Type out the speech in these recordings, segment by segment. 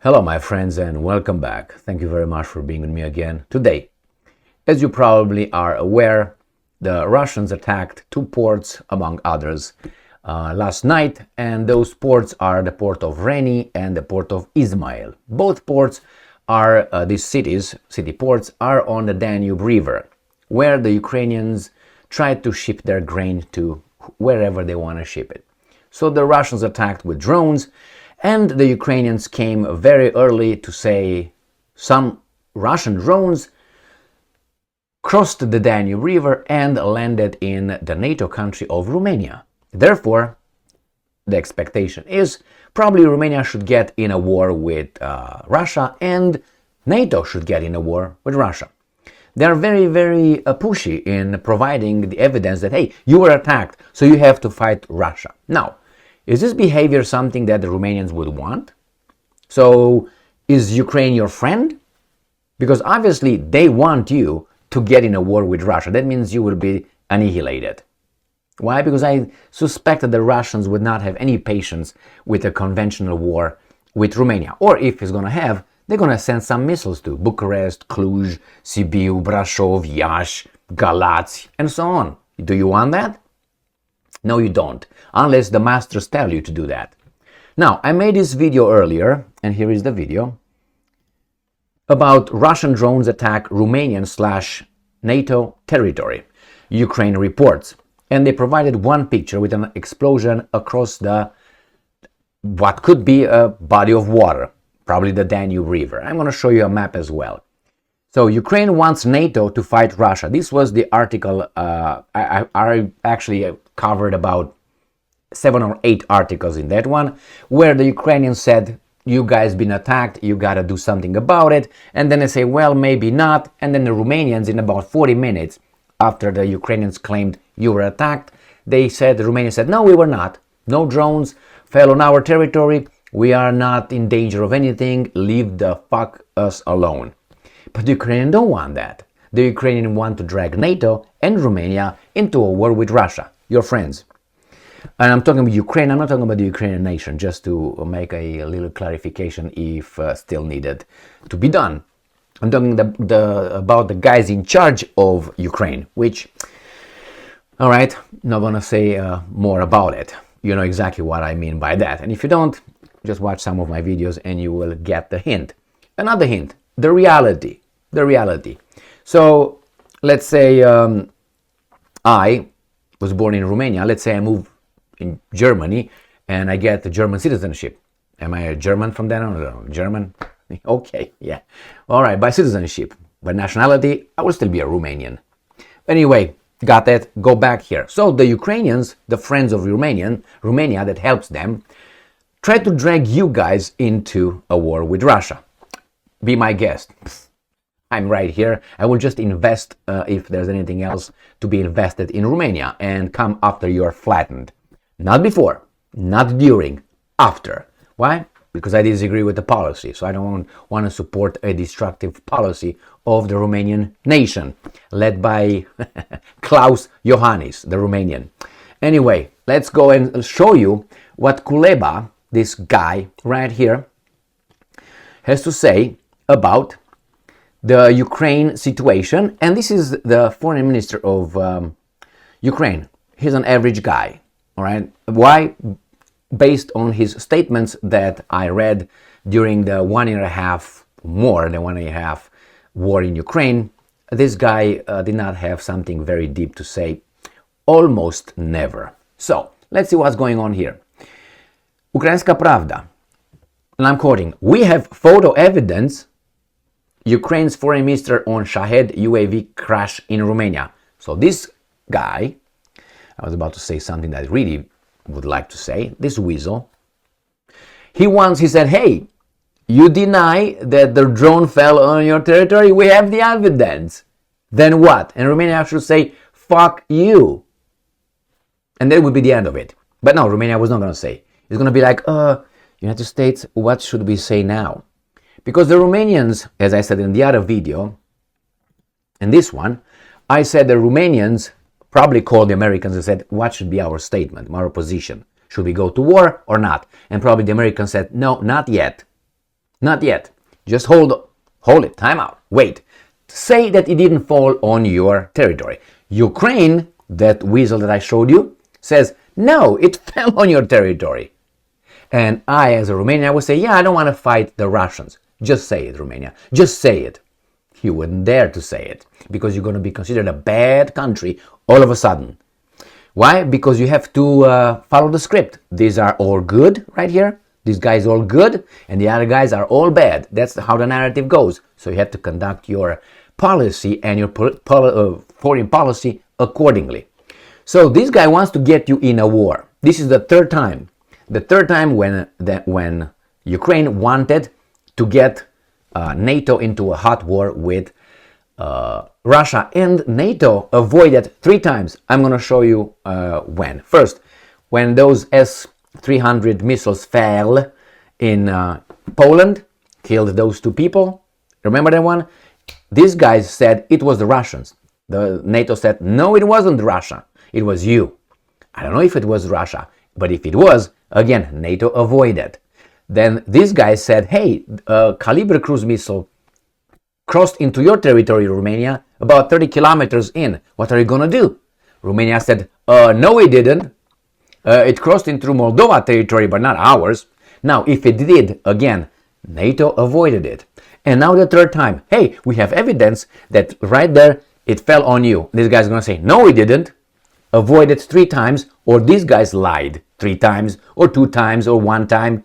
Hello, my friends, and welcome back. Thank you very much for being with me again today. As you probably are aware, the Russians attacked two ports, among others, last night, and those ports are the port of Reni and the port of Izmail. Both ports are, these city ports, are on the Danube River, where the Ukrainians tried to ship their grain to wherever they want to ship it. So the Russians attacked with drones, and the Ukrainians came very early to say some Russian drones crossed the Danube River and landed in the NATO country of Romania. Therefore, the expectation is probably Romania should get in a war with Russia and NATO should get in a war with Russia. They are very, very pushy in providing the evidence that, hey, you were attacked, so you have to fight Russia. Now, is this behavior something that the Romanians would want? So, is Ukraine your friend? Because obviously they want you to get in a war with Russia. That means you will be annihilated. Why? Because I suspect that the Russians would not have any patience with a conventional war with Romania. Or if it's going to have, they're going to send some missiles to Bucharest, Cluj, Sibiu, Brașov, Iași, Galați, and so on. Do you want that? No, you don't, unless the masters tell you to do that. Now, I made this video earlier, and here is the video, about Russian drones attack Romanian/NATO territory, Ukraine reports. And they provided one picture with an explosion across what could be a body of water, probably the Danube River. I'm going to show you a map as well. So Ukraine wants NATO to fight Russia. This was the article. I actually covered about 7 or 8 articles in that one, where the Ukrainians said, you guys been attacked, you gotta do something about it. And then they say, well, maybe not. And then the Romanians, in about 40 minutes after the Ukrainians claimed you were attacked, the Romanians said, no, we were not. No drones fell on our territory. We are not in danger of anything. Leave the fuck us alone. But the Ukrainians don't want that. The Ukrainians want to drag NATO and Romania into a war with Russia, your friends. And I'm talking about Ukraine, I'm not talking about the Ukrainian nation, just to make a little clarification if still needed to be done. I'm talking about the guys in charge of Ukraine, which, all right, not gonna say more about it. You know exactly what I mean by that. And if you don't, just watch some of my videos and you will get the hint. Another hint, the reality. So let's say I was born in Romania. Let's say I move in Germany and I get the German citizenship. Am I a German from then on? No, German? Okay, yeah. All right, by citizenship. By nationality, I will still be a Romanian. Anyway, got that? Go back here. So the Ukrainians, the friends of Romania that helps them, try to drag you guys into a war with Russia. Be my guest. I'm right here. I will just invest if there's anything else to be invested in Romania and come after you are flattened. Not before, not during, after. Why? Because I disagree with the policy. So I don't want to support a destructive policy of the Romanian nation, led by Klaus Iohannis, the Romanian. Anyway, let's go and show you what Kuleba, this guy right here, has to say about the Ukraine situation. And this is the foreign minister of Ukraine. He's an average guy. All right. Why? Based on his statements that I read during the more than 1.5 war in Ukraine, this guy did not have something very deep to say. Almost never. So let's see what's going on here. Ukrainska Pravda. And I'm quoting, we have photo evidence Ukraine's foreign minister on Shahed UAV crash in Romania. So this guy, I was about to say something that I really would like to say, this weasel, he said, hey, you deny that the drone fell on your territory? We have the evidence. Then what? And Romania should say, fuck you. And that would be the end of it. But no, Romania was not going to say. It's going to be like, United States, what should we say now? Because the Romanians, as I said in the other video, and this one, I said the Romanians probably called the Americans and said, what should be our statement, our position? Should we go to war or not? And probably the Americans said, no, not yet. Not yet. Just hold it. Time out. Wait. Say that it didn't fall on your territory. Ukraine, that weasel that I showed you, says, no, it fell on your territory. And I, as a Romanian, I would say, yeah, I don't want to fight the Russians. Just say it, Romania. Just say it. You wouldn't dare to say it, because you're going to be considered a bad country all of a sudden. Why? Because you have to follow the script. These are all good right here. This guy's all good, and the other guys are all bad. That's how the narrative goes. So you have to conduct your policy and your foreign policy accordingly. So this guy wants to get you in a war. This is the third time. The third time when Ukraine wanted to get NATO into a hot war with Russia, and NATO avoided 3 times. I'm going to show you when. First, when those S-300 missiles fell in Poland, killed those 2 people. Remember that one? These guys said it was the Russians. The NATO said, no, it wasn't Russia. It was you. I don't know if it was Russia, but if it was, again, NATO avoided. Then these guys said, hey, a Kuleba cruise missile crossed into your territory, Romania, about 30 kilometers in. What are you going to do? Romania said, no, it didn't. It crossed into Moldova territory, but not ours. Now, if it did, again, NATO avoided it. And now the third time, hey, we have evidence that right there, it fell on you. This guy's going to say, no, it didn't. Avoided 3 times, or these guys lied 3 times, or 2 times, or 1 time.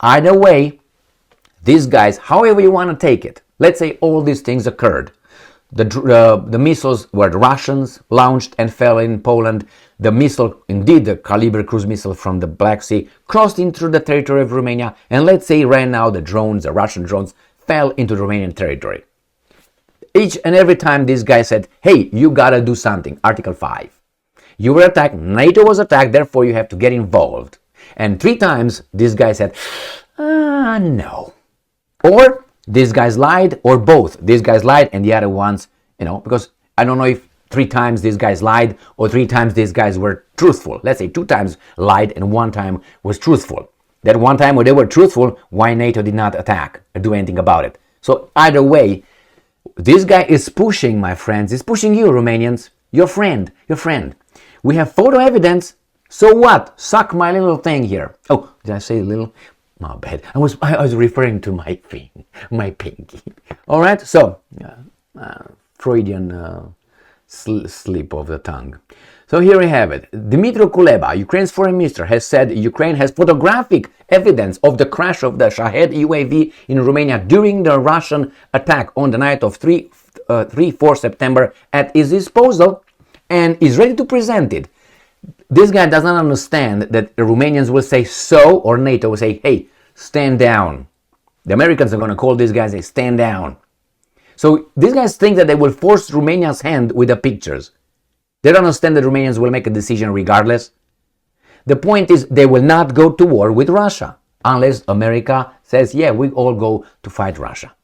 Either way, these guys, however you want to take it, let's say all these things occurred. The missiles were the Russians launched and fell in Poland. The missile, indeed, the Kuleba cruise missile from the Black Sea, crossed into the territory of Romania. And let's say right now the Russian drones, fell into the Romanian territory. Each and every time this guy said, hey, you gotta do something. Article 5. You were attacked, NATO was attacked, therefore you have to get involved. And 3 times this guy said, no. Or these guys lied, or both. These guys lied and the other ones, because I don't know if 3 times these guys lied or 3 times these guys were truthful. Let's say 2 times lied and 1 time was truthful. That 1 time where they were truthful, why NATO did not attack or do anything about it. So either way, this guy is pushing, my friends, is pushing you, Romanians, your friend. We have photo evidence. So what? Suck my little thing here. Oh, did I say little? My bad. I was referring to my pinky. All right. So Freudian slip of the tongue. So here we have it. Dmitry Kuleba, Ukraine's foreign minister, has said Ukraine has photographic evidence of the crash of the Shahed UAV in Romania during the Russian attack on the night of 3-4 September at his disposal, and is ready to present it. This guy does not understand that the Romanians will say so, or NATO will say, hey, stand down. The Americans are going to call these guys and say, stand down. So these guys think that they will force Romania's hand with the pictures. They don't understand that Romanians will make a decision regardless. The point is, they will not go to war with Russia unless America says, yeah, we all go to fight Russia.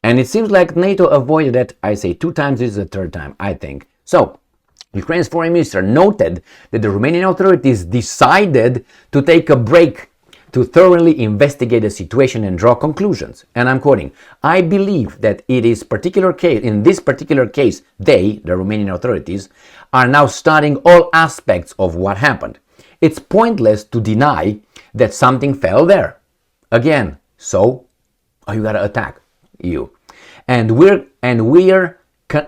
And it seems like NATO avoided it. I say 2 times, this is the 3rd time, I think. So, Ukraine's foreign minister noted that the Romanian authorities decided to take a break to thoroughly investigate the situation and draw conclusions. And I'm quoting, I believe that in this particular case, they, the Romanian authorities, are now studying all aspects of what happened. It's pointless to deny that something fell there. Again, so you gotta attack you. And we're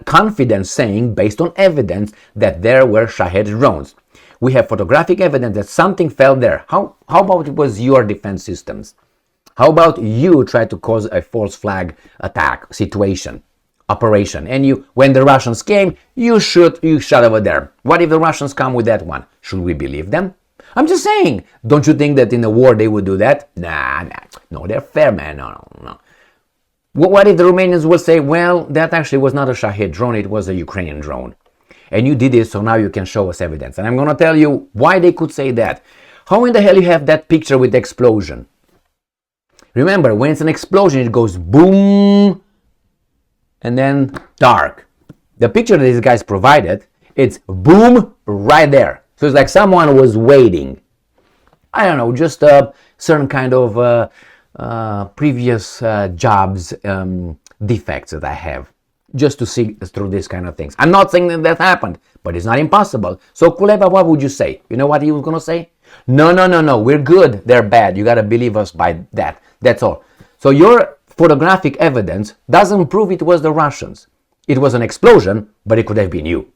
confident saying, based on evidence, that there were Shahed drones. We have photographic evidence that something fell there. How about it was your defense systems? How about you try to cause a false flag attack situation, operation, and when the Russians came, you shot over there. What if the Russians come with that one? Should we believe them? I'm just saying. Don't you think that in a war they would do that? Nah. No, they're fair, man. No. What if the Romanians will say, well, that actually was not a Shahed drone, it was a Ukrainian drone. And you did it, so now you can show us evidence. And I'm going to tell you why they could say that. How in the hell you have that picture with the explosion? Remember, when it's an explosion, it goes boom, and then dark. The picture that these guys provided, it's boom right there. So it's like someone was waiting. I don't know, just a certain kind of previous jobs defects that I have, just to see through these kind of things. I'm not saying that happened, but it's not impossible. So Kuleba, what would you say? You know what he was going to say? No, we're good, they're bad. You got to believe us by that. That's all. So your photographic evidence doesn't prove it was the Russians. It was an explosion, but it could have been you.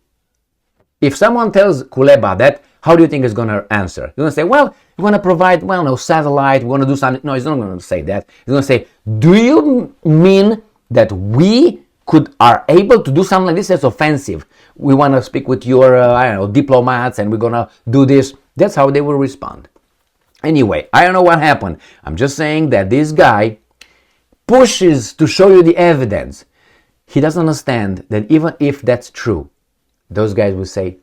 If someone tells Kuleba that, how do you think he's going to answer? He's going to say, well, we're going to provide, well, no, satellite, we're going to do something. No, he's not going to say that. He's going to say, do you mean that we are able to do something like this? That's offensive. We want to speak with your, diplomats, and we're going to do this. That's how they will respond. Anyway, I don't know what happened. I'm just saying that this guy pushes to show you the evidence. He doesn't understand that even if that's true, those guys will say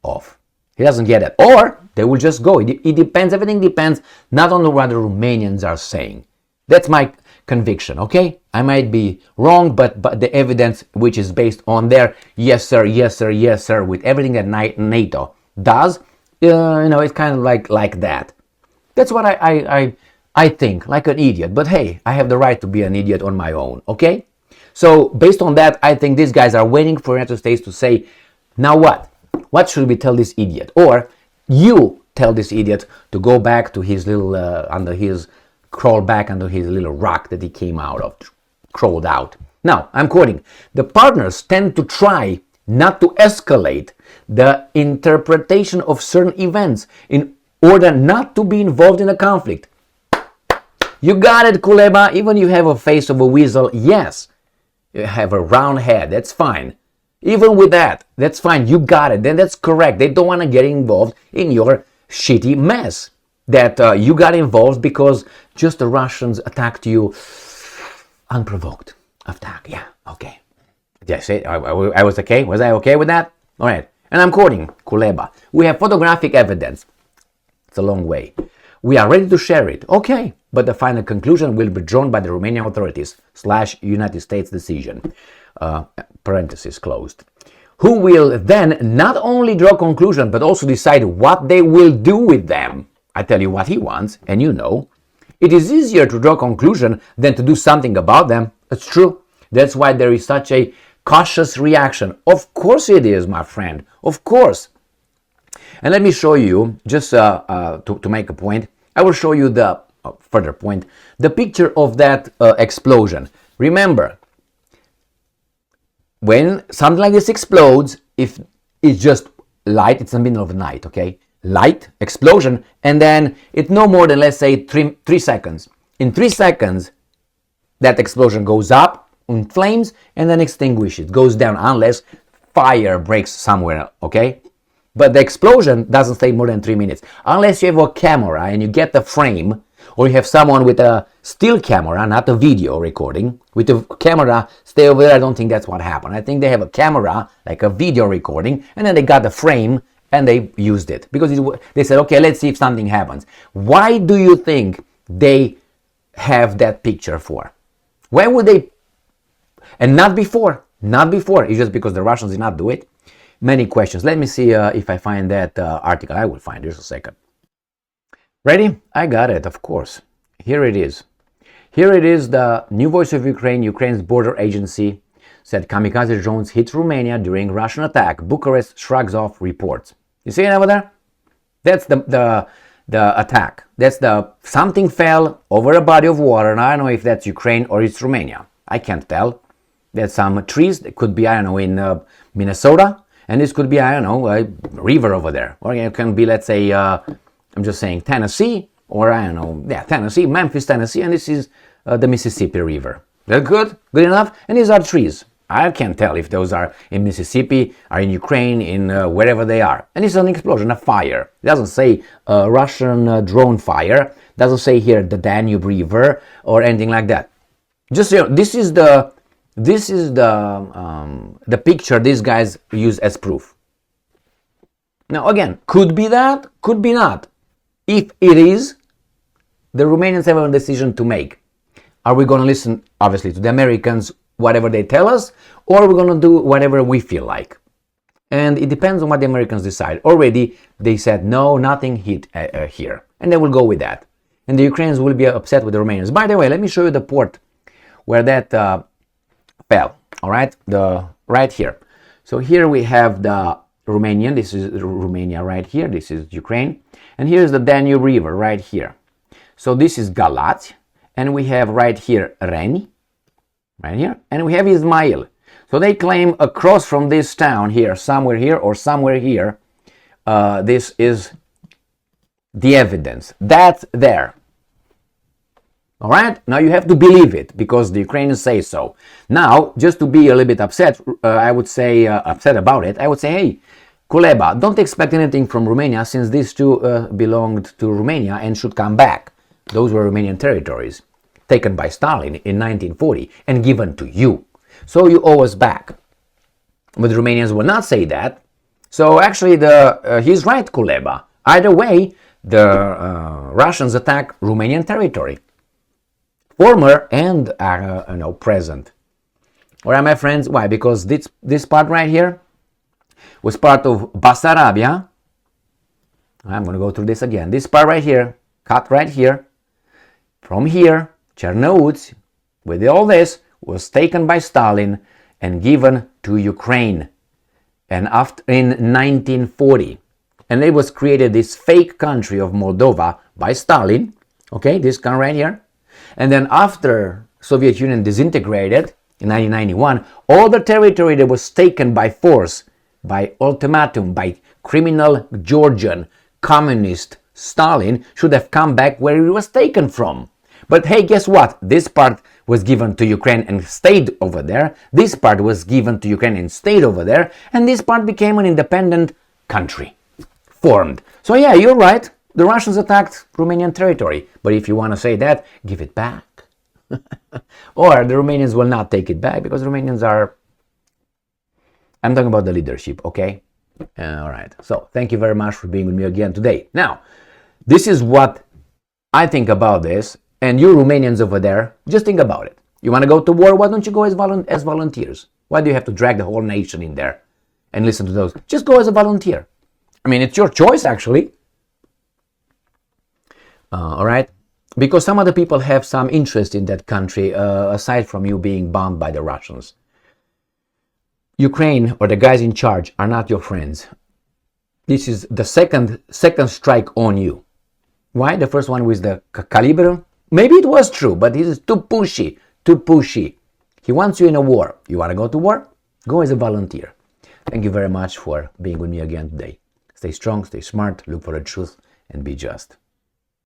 off. He doesn't get it. Or they will just go. It depends. Everything depends not on what the Romanians are saying. That's my conviction, okay? I might be wrong, but the evidence, which is based on their yes sir, with everything that NATO does, it's kind of like that. That's what I think, like an idiot. But hey, I have the right to be an idiot on my own, okay? So based on that, I think these guys are waiting for United States to say, now what? What should we tell this idiot? Or you tell this idiot to go back to his little, crawl back under his little rock that he came out of, crawled out. Now, I'm quoting, the partners tend to try not to escalate the interpretation of certain events in order not to be involved in a conflict. You got it, Kuleba. Even you have a face of a weasel, yes. You have a round head, that's fine. Even with that, that's fine. You got it. Then that's correct. They don't want to get involved in your shitty mess. That you got involved because just the Russians attacked you unprovoked. Attack, yeah, okay. Yes, I was okay. Was I okay with that? All right. And I'm quoting Kuleba. We have photographic evidence. It's a long way. We are ready to share it. Okay. But the final conclusion will be drawn by the Romanian authorities / United States decision. Parenthesis closed. Who will then not only draw conclusion but also decide what they will do with them. I tell you what he wants, and you know. It is easier to draw conclusion than to do something about them. It's true. That's why there is such a cautious reaction. Of course it is, my friend. Of course. And let me show you, just to make a point, I will show you the further point, the picture of that explosion. Remember, when something like this explodes, if it's just light, it's in the middle of the night, okay? Light, explosion, and then it's no more than, let's say, 3 seconds. In 3 seconds, that explosion goes up in flames and then extinguishes, goes down unless fire breaks somewhere, okay? But the explosion doesn't stay more than 3 minutes. Unless you have a camera and you get the frame, or you have someone with a still camera, not a video recording, with a camera, stay over there. I don't think that's what happened. I think they have a camera, like a video recording, and then they got the frame and they used it. Because they said, okay, let's see if something happens. Why do you think they have that picture for? Why would they? And not before. It's just because the Russians did not do it. Many questions. Let me see if I find that article. I will find it. Just a second. Ready? I got it, of course. Here it is. Here it is, the new voice of Ukraine. Ukraine's border agency said kamikaze drones hit Romania during Russian attack. Bucharest shrugs off reports. You see it over there? That's the attack. That's something fell over a body of water, and I don't know if that's Ukraine or it's Romania. I can't tell. There's some trees. It could be, I don't know, in Minnesota, and this could be, I don't know, a river over there. Or it can be, let's say, I'm just saying Tennessee, or I don't know, yeah, Tennessee, Memphis, Tennessee, and this is the Mississippi River. They're good? Good enough? And these are trees. I can't tell if those are in Mississippi, are in Ukraine, in wherever they are. And it's an explosion, a fire. It doesn't say Russian drone fire. It doesn't say here the Danube River or anything like that. Just this is the picture these guys use as proof. Now again, could be that, could be not. If it is, the Romanians have a decision to make. Are we going to listen, obviously, to the Americans, whatever they tell us, or are we going to do whatever we feel like? And it depends on what the Americans decide. Already, they said, no, nothing hit here. And they will go with that. and the Ukrainians will be upset with the Romanians. By the way, let me show you the port where that fell. All right, right here. So here we have the Romanian. This is Romania right here. This is Ukraine, and here's the Danube River right here. So this is Galat, and we have right here Reni, right here, and we have Ismail. So they claim across from this town here, somewhere here or somewhere here, this is the evidence. That's there. All right, now you have to believe it because the Ukrainians say so. Now, just to be a little bit upset, I would say upset about it. I would say, hey, Kuleba, don't expect anything from Romania since these two belonged to Romania and should come back. Those were Romanian territories taken by Stalin in 1940 and given to you. So you owe us back. But the Romanians will not say that. So actually, he's right, Kuleba. Either way, the Russians attack Romanian territory. Former and present. All right, my friends. Why? Because this part right here was part of Bessarabia. I'm going to go through this again. This part right here, cut right here. From here, Chernouts, with all this, was taken by Stalin and given to Ukraine. And after in 1940, and it was created this fake country of Moldova by Stalin. Okay, this country right here. And then after Soviet Union disintegrated in 1991, all the territory that was taken by force, by ultimatum, by criminal Georgian communist Stalin should have come back where it was taken from. But hey, guess what? This part was given to Ukraine and stayed over there. This part was given to Ukraine and stayed over there. And this part became an independent country, formed. So yeah, you're right. The Russians attacked Romanian territory. But if you want to say that, give it back. Or the Romanians will not take it back because Romanians are... I'm talking about the leadership, okay? All right. So thank you very much for being with me again today. Now, this is what I think about this. And you Romanians over there, just think about it. You want to go to war? Why don't you go as volunteers? Why do you have to drag the whole nation in there and listen to those? Just go as a volunteer. I mean, it's your choice, actually. All right? Because some other people have some interest in that country, aside from you being bombed by the Russians. Ukraine or the guys in charge are not your friends. This is the second strike on you. Why? The first one was the caliber. Maybe it was true, but he is too pushy, too pushy. He wants you in a war. You want to go to war? Go as a volunteer. Thank you very much for being with me again today. Stay strong, stay smart, look for the truth, and be just.